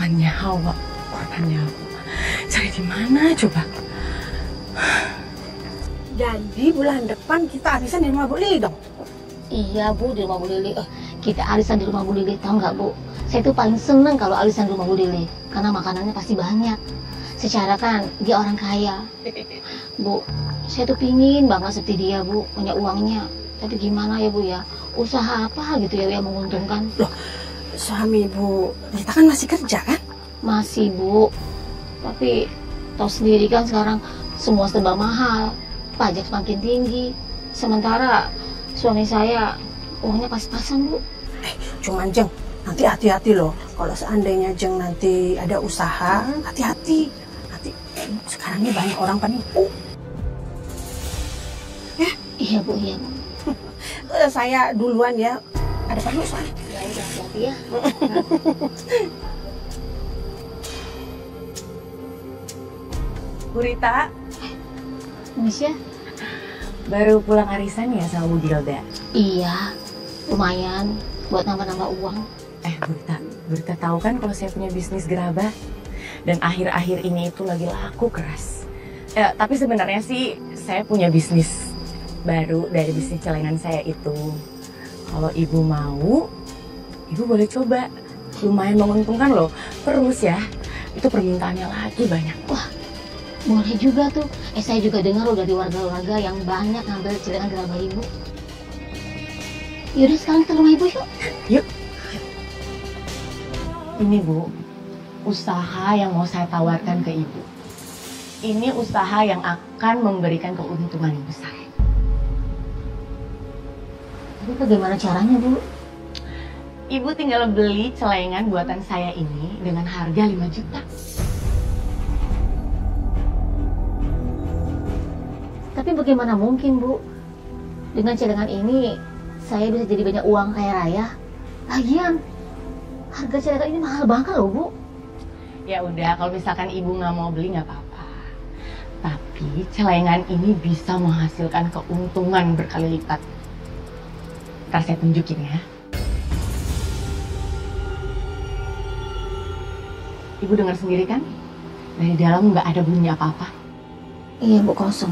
korbannya Hawa. Korbannya Hawa. Cari di mana coba? Jadi bulan depan kita arisan di rumah Bu Lili dong? Iya Bu, di rumah Bu Lili. Kita arisan di rumah Bu Lili, tahu nggak Bu? Saya tuh paling seneng kalau arisan di rumah Bu Lili, karena makanannya pasti banyak. Secara kan dia orang kaya. Bu, saya tuh pingin banget seperti dia Bu, punya uangnya. Tapi gimana ya Bu ya, usaha apa gitu ya yang menguntungkan? Loh, suami Bu Rita kan masih kerja kan? Masih Bu, tapi tahu sendiri kan sekarang semua serba mahal, pajak semakin tinggi. Sementara suami saya uangnya pas-pasan Bu. Cuman Jeng, nanti hati-hati loh. Kalau seandainya Jeng nanti ada usaha, hati-hati. Nanti sekarang ini banyak orang penipu. Ya? Iya Bu, iya Bu. Saya duluan ya. Ada perlu soalnya. Ya udah, hati-hati ya. Bu Rita, Misya? baru pulang arisan ya sama Bu Gilda? Iya, lumayan buat nambah-nambah uang. Bu Rita tahu kan kalau saya punya bisnis gerabah? Dan akhir-akhir ini itu lagi laku keras. Tapi sebenarnya sih saya punya bisnis baru dari bisnis celengan saya itu. Kalau Ibu mau, Ibu boleh coba. Lumayan menguntungkan loh. Terus ya, itu permintaannya lagi banyak. Wah, boleh juga tuh. Saya juga dengar loh dari warga-warga yang banyak ngambil celengan gerabah Ibu. Yaudah sekarang kita ke rumah Ibu yuk. Yuk. Ini Bu, usaha yang mau saya tawarkan ke Ibu. Ini usaha yang akan memberikan keuntungan yang besar. Tapi bagaimana caranya Bu? Ibu tinggal beli celengan buatan saya ini dengan harga 5 juta. Tapi bagaimana mungkin Bu? Dengan celengan ini saya bisa jadi banyak uang kaya raya. Lagian harga celengan ini mahal banget loh Bu. Ya udah, kalau misalkan Ibu nggak mau beli nggak apa-apa. Tapi celengan ini bisa menghasilkan keuntungan berkali lipat. Ntar saya tunjukin ya. Ibu dengar sendiri kan? Dari dalam nggak ada bunyi apa-apa. Iya Bu, kosong.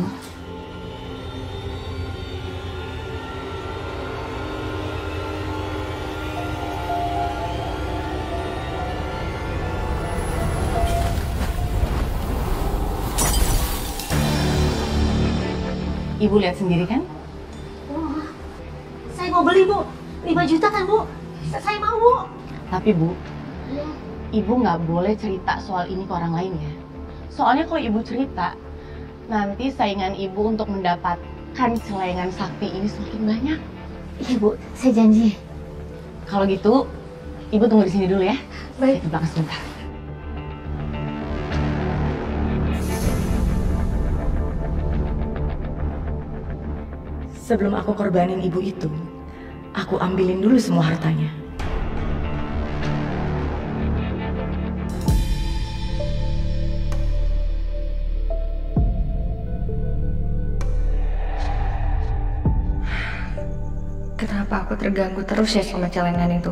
Ibu lihat sendiri kan? Wah, saya mau beli Bu. 5 juta kan Bu? Saya mau Bu. Tapi Bu, Ibu nggak boleh cerita soal ini ke orang lain ya. Soalnya kalau Ibu cerita, nanti saingan Ibu untuk mendapatkan celengan sakti ini semakin banyak. Iya Bu, saya janji. Kalau gitu, Ibu tunggu di sini dulu ya. Baik. Saya ke belakang sebentar. Sebelum aku korbanin Ibu itu, aku ambilin dulu semua hartanya. Kenapa aku terganggu terus ya sama celengan itu?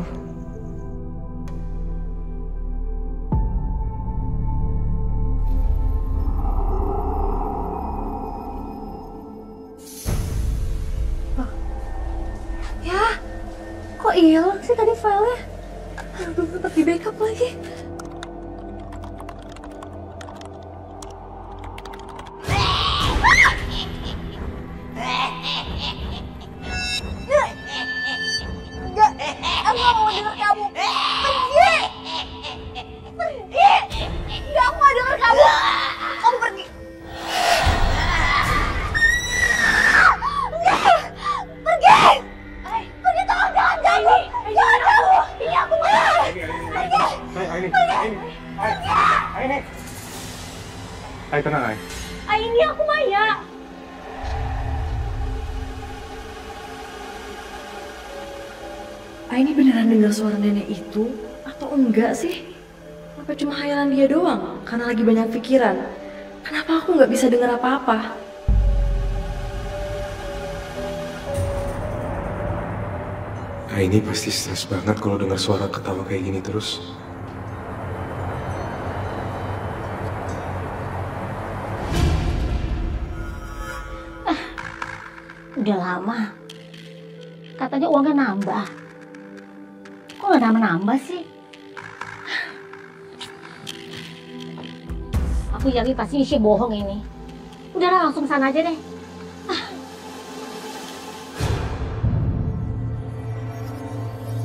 Ya, kok hilang sih tadi filenya? Belum sempat di backup lagi. Ay, tenang Ay. Ay, ini aku Maya. Ini beneran dengar suara nenek itu atau enggak sih? Apa cuma hayalan dia doang? Karena lagi banyak pikiran. Kenapa aku nggak bisa dengar apa-apa? Ini pasti stres banget kalau dengar suara ketawa kayak gini terus. Udah lama. Katanya uangnya nambah. Kok nggak nambah-nambah sih? Aku yakin pasti isi bohong ini. Udahlah langsung sana aja deh.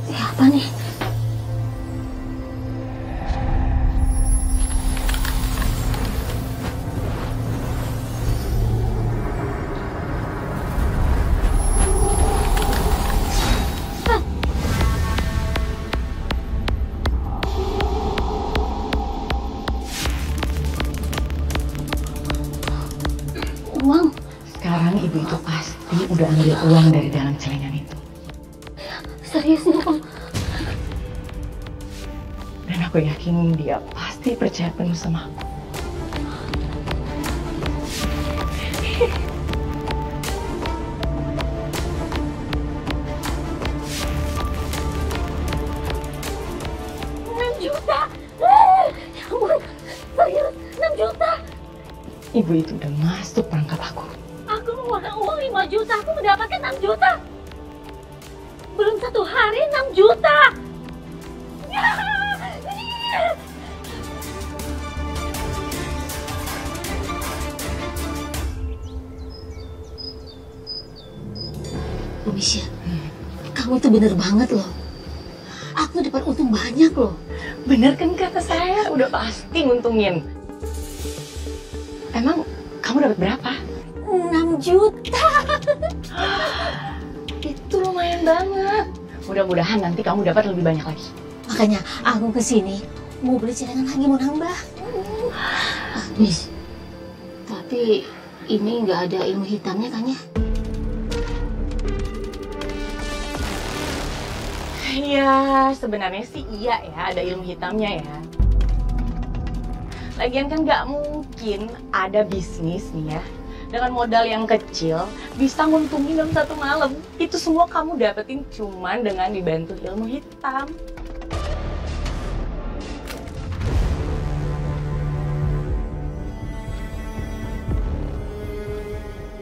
Siapa nih? Uang? Sekarang ibu itu pasti udah ambil uang dari dalam celengan itu. Serius nih, Om? Dan aku yakin dia pasti percaya penuh sama aku. Juta. Ya ampun, serius 6 juta. Ibu itu udah masuk perangkap aku. Aku mengeluarkan uang 5 juta, aku mendapatkan 6 juta. Belum 1 hari 6 juta. Bu Misha, kamu itu bener banget loh. Aku dapat untung banyak loh. Bener kan kata saya, udah pasti nguntungin. Emang kamu dapat berapa? 6 juta. Itu lumayan banget. Mudah-mudahan nanti kamu dapat lebih banyak lagi. Makanya aku kesini mau beli celengan lagi, mau nambah. Miss, tapi ini nggak ada ilmu hitamnya kan ya? Ya sebenarnya sih iya ya, ada ilmu hitamnya ya. Lagian kan nggak mungkin ada bisnis nih ya dengan modal yang kecil bisa nguntungin dalam 1 malam. Itu semua kamu dapetin cuman dengan dibantu ilmu hitam.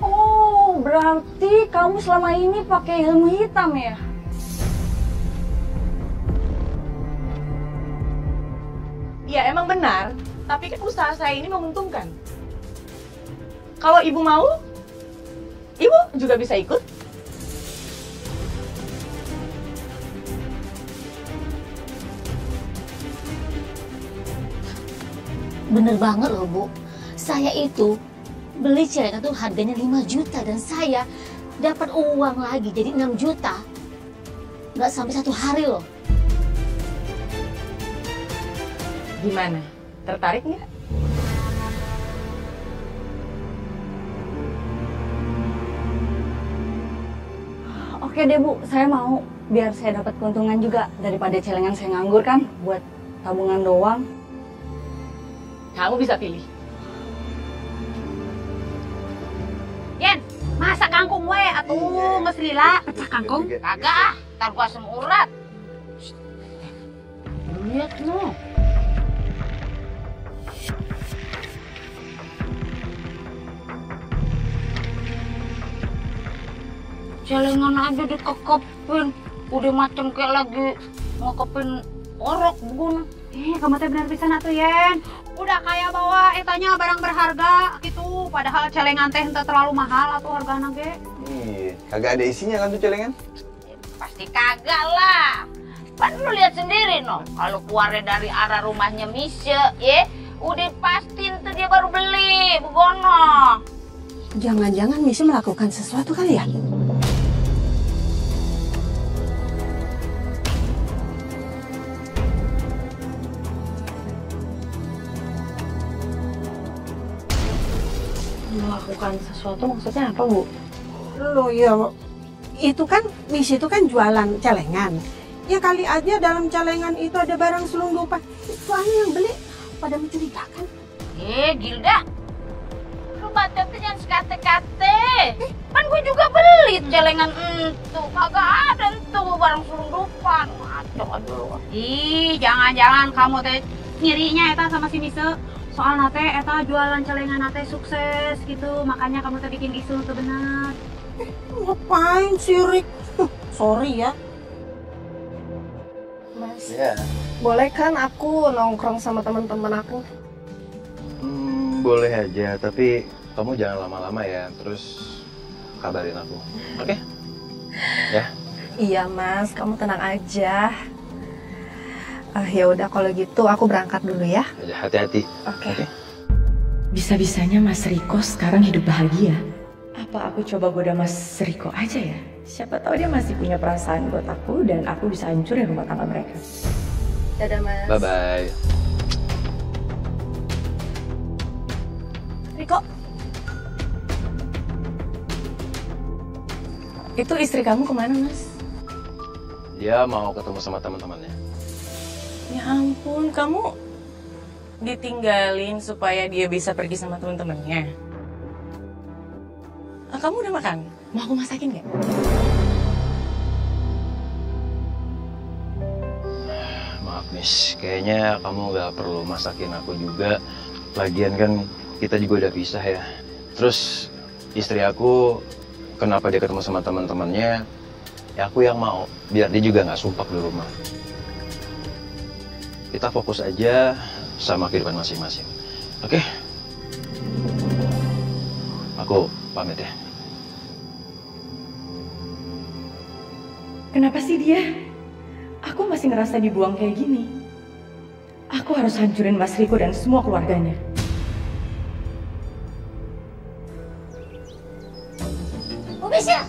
Oh, berarti kamu selama ini pakai ilmu hitam ya? Ya emang benar, tapi kan usaha saya ini menguntungkan. Kalau ibu mau, ibu juga bisa ikut. Bener banget loh Bu. Saya itu beli celengan tuh harganya 5 juta dan saya dapat uang lagi jadi 6 juta. Nggak sampai 1 hari loh. Gimana? Tertarik nggak? Oke deh Bu, saya mau. Biar saya dapat keuntungan juga daripada celengan saya nganggur kan, buat tabungan doang. Kamu bisa pilih. Yen, masak kangkung we atuh geus lila. Pecah kangkung? Kagak, tar gua asam urat. Lihat no. Celengan aja dikekepin, udah macem kayak lagi ngekepin orok beguna. Kamu teh benar pisan atuh Yen. Udah kayak bawa etanya barang berharga gitu, padahal celengan teh henteu terlalu mahal atuh hargana ge. Iya, kagak ada isinya kan tuh celengan? Pasti kagak lah. Kan lu lihat sendiri no, kalau keluarnya dari arah rumahnya Misha, ya, udah pasti ente dia baru beli, begono. Jangan-jangan Misha melakukan sesuatu kali ya? Melakukan sesuatu maksudnya apa, Bu? Loh ya, itu kan Misha itu kan jualan celengan. Ya kali aja dalam celengan itu ada barang selundupan. Soalnya yang beli pada mencurigakan. Gilda, lu baca tuh jangan sekate-kate. Kan gue juga beli celengan itu, kagak ada itu barang selundupan. Ngaco aduh. Jangan-jangan kamu teh ngirinya eta sama si Misha. Soalnya teh eta jualan celengan teh sukses gitu, makanya kamu teh bikin isu tuh benar. Ngapain sih, Rik? Sorry ya. Mas, Ya. boleh kan aku nongkrong sama teman-teman aku? Boleh aja, tapi kamu jangan lama-lama ya. Terus kabarin aku. Oke? Ya. Iya Mas, kamu tenang aja. Ya udah kalau gitu aku berangkat dulu ya. Ya, hati-hati. Oke. Bisa-bisanya Mas Riko sekarang hidup bahagia. Apa aku coba goda Mas Riko aja ya? Siapa tahu dia masih punya perasaan buat aku dan aku bisa hancurin rumah tangga mereka. Dadah Mas. Bye-bye. Riko, itu istri kamu kemana Mas? Dia mau ketemu sama teman-temannya. Ya ampun, kamu ditinggalin supaya dia bisa pergi sama teman-temannya. Kamu udah makan? Mau aku masakin nggak? Maaf Miss, kayaknya kamu gak perlu masakin aku juga. Lagian kan kita juga udah pisah ya. Terus istri aku, kenapa dia ketemu sama teman-temannya? Ya aku yang mau, biar dia juga gak sumpah di rumah. Kita fokus aja sama kehidupan masing-masing. Oke? Aku pamit ya. Kenapa sih dia? Aku masih ngerasa dibuang kayak gini. Aku harus hancurin Mas Riko dan semua keluarganya. Bu Misha,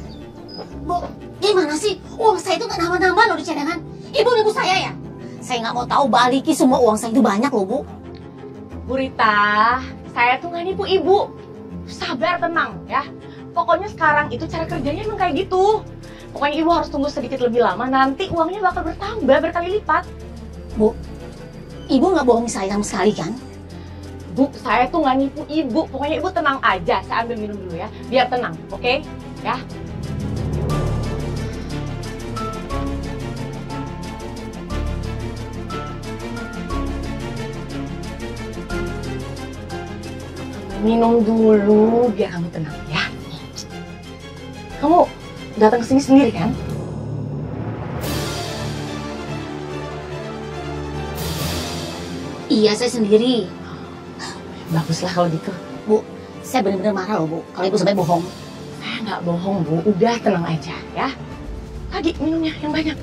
Bu, gimana sih? Uang saya itu nggak nambah-nambah loh di cadangan. Ibu saya ya. Saya nggak mau tahu baliki semua uang saya itu banyak loh Bu. Bu Rita, saya tuh nggak nipu ibu. Sabar, tenang ya. Pokoknya sekarang itu cara kerjanya emang kayak gitu. Pokoknya ibu harus tunggu sedikit lebih lama, nanti uangnya bakal bertambah berkali lipat. Bu, ibu nggak bohong saya sama sekali kan? Bu, saya tuh nggak nipu ibu. Pokoknya ibu tenang aja. Saya ambil minum dulu ya, biar tenang, oke? Ya. Minum dulu, biar kamu tenang ya. Kamu datang ke sini sendiri kan? Iya, saya sendiri. Baguslah kalau gitu. Bu, saya benar-benar marah loh Bu, kalau ibu sampai bohong. Saya nggak bohong Bu, udah tenang aja ya. Lagi minumnya yang banyak.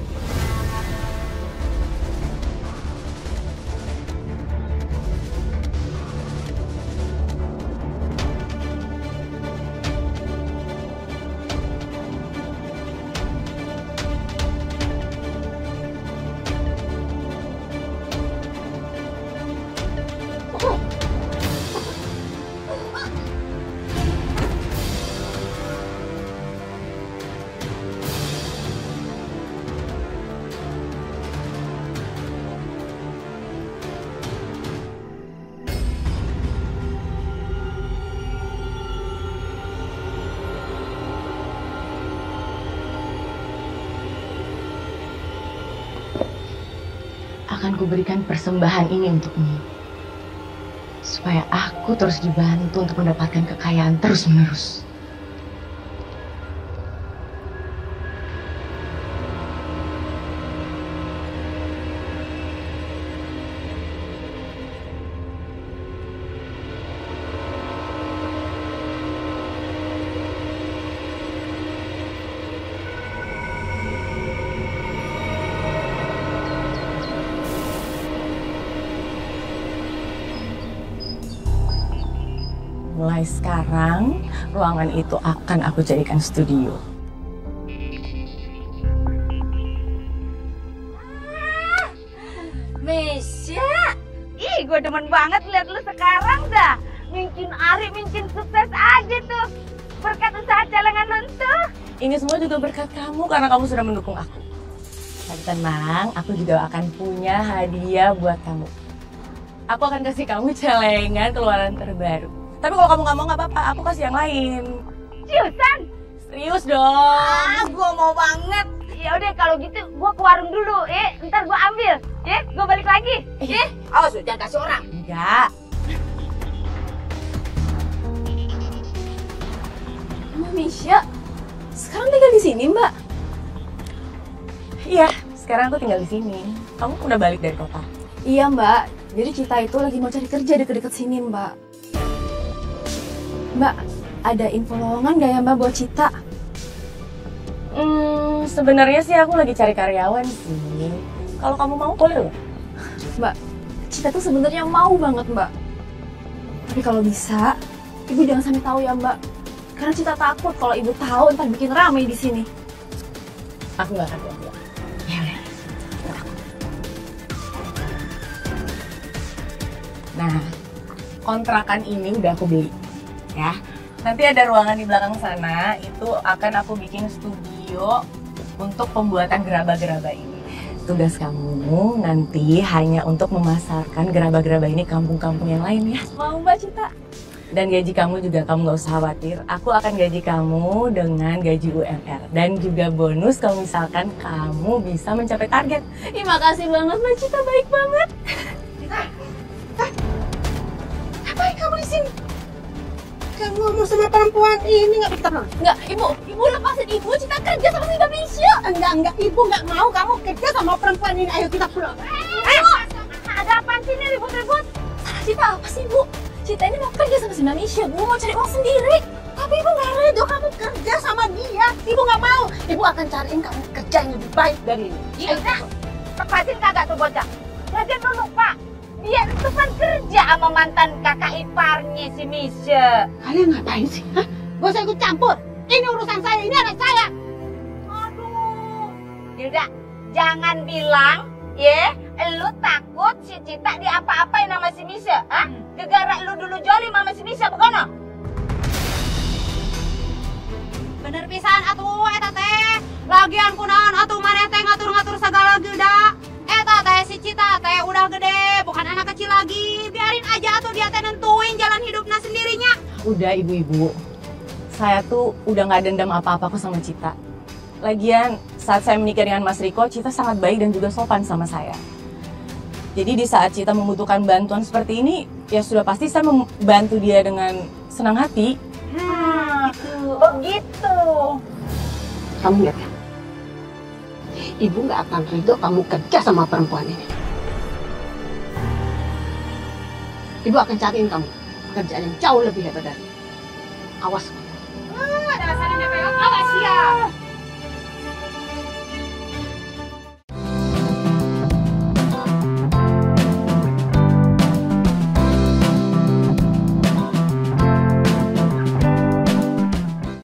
Akan kuberikan persembahan ini untukmu. Supaya aku terus dibantu untuk mendapatkan kekayaan terus-menerus. Mulai sekarang, ruangan itu akan aku jadikan studio. Mesya, ih gue demen banget lihat lu sekarang dah. Mincin Ari, mincin sukses aja tuh. Berkat usaha celengan lu tuh. Ini semua juga berkat kamu karena kamu sudah mendukung aku. Tapi tenang, aku juga akan punya hadiah buat kamu. Aku akan kasih kamu celengan keluaran terbaru. Tapi kalau kamu nggak mau nggak apa-apa, aku kasih yang lain. Seriusan? Serius dong. Gue mau banget. Ya udah kalau gitu gue ke warung dulu, ntar gue ambil, gue balik lagi, Oh sudah kasih orang. Enggak. Emang Misha, sekarang tinggal di sini, Mbak? Iya, sekarang aku tinggal di sini. Kamu udah balik dari kota? Iya, Mbak. Jadi Cita itu lagi mau cari kerja deket-deket sini, Mbak. Mbak, ada info lowongan gak ya, Mbak, buat Cita? Sebenarnya sih aku lagi cari karyawan sih. Kalau kamu mau boleh loh. Mbak, Cita tuh sebenarnya mau banget, Mbak. Tapi kalau bisa, Ibu jangan sampai tahu ya, Mbak. Karena Cita takut kalau Ibu tahu ntar bikin ramai di sini. Aku gak akan bilang. Ya udah. Nah, kontrakan ini udah aku beli, ya. Nanti ada ruangan di belakang sana, itu akan aku bikin studio untuk pembuatan gerabah-gerabah ini. Tugas kamu nanti hanya untuk memasarkan gerabah-gerabah ini kampung-kampung yang lain ya. Mau, Mbak Cita? Dan gaji kamu juga kamu gak usah khawatir. Aku akan gaji kamu dengan gaji UMR. Dan juga bonus kalau misalkan kamu bisa mencapai target. Terima kasih banget, Mbak Cita. Baik banget. Ngapain kamu di sini? Kamu ngomong sama perempuan ini nggak bisa. Enggak, Ibu lepasin Ibu. Cita kerja sama si Mbak Misha. Enggak, Ibu nggak mau kamu kerja sama perempuan ini. Ayo kita pulang. Ada apa sih ini ribut-ribut? Salah Cita apa sih, Bu? Cita ini mau kerja sama si Mbak Misha, Bu. Mau cari uang sendiri. Tapi Ibu nggak redo kamu kerja sama dia. Ibu nggak mau. Ibu akan cariin kamu kerja yang lebih baik dari ini. Ya udah, lepasin kagak tuh bocah. Lagian lu lupa, dia itu kan kerja sama mantan kakak iparnya si Misha. Kalian ngapain sih? Hah? Gak usah ikut campur. Ini urusan saya, ini anak saya. Aduh, Hilda, jangan bilang, ya, lu takut si Cita diapa-apain sama si Misha, ah? Gegara lu dulu jolim sama si Misha, bukan? Bener pisan atuh eta teh. Lagian kunaon atuh maneh teh ngatur-ngatur segala geda. Eta teh si Cita teh udah gede, bukan anak kecil lagi. Biarin aja atuh dia teh nentuin jalan hidupnya sendirinya. Udah ibu-ibu, saya tuh udah gak dendam apa-apa kok sama Cita. Lagian saat saya menikah dengan Mas Riko, Cita sangat baik dan juga sopan sama saya. Jadi di saat Cita membutuhkan bantuan seperti ini, ya sudah pasti saya membantu dia dengan senang hati. Begitu. Kamu lihat ya, Ibu nggak akan ridho kamu kerja sama perempuan ini. Ibu akan cariin kamu kerjaan yang jauh lebih hebat dari ini. Awas. Ada asalnya peok, awas ya.